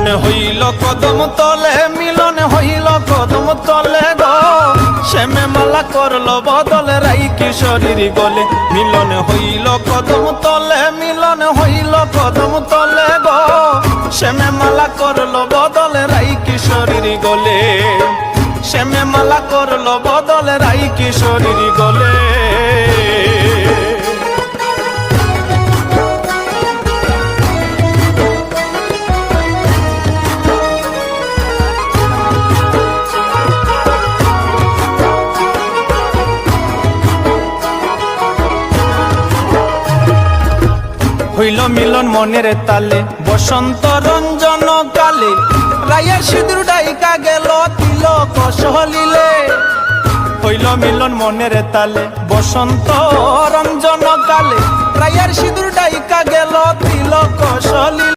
মিলন হইল কদম তলে, মিলন হইল কদম তলে গো, শ্যামে মালা করলো বদলে রাই কিশোরীর গলে। মিলন হইল কদম তলে, মিলন হইল কদম তলে গো, শ্যামে মালা করলো বদলে রাই কিশোরীর গলে। শ্যামে মালা করলো বদলে রাই কিশোরীর গলে। হইল মিলন মনের তালে বসন্ত রঞ্জন কালে, রায়ের সিঁদুর ডাইকা গেল তিলক সলিলে। হইল মিলন মনের তালে বসন্ত রঞ্জন কালে, রায়ের সিঁদুর ডাইকা গেল তিলক সলিলে।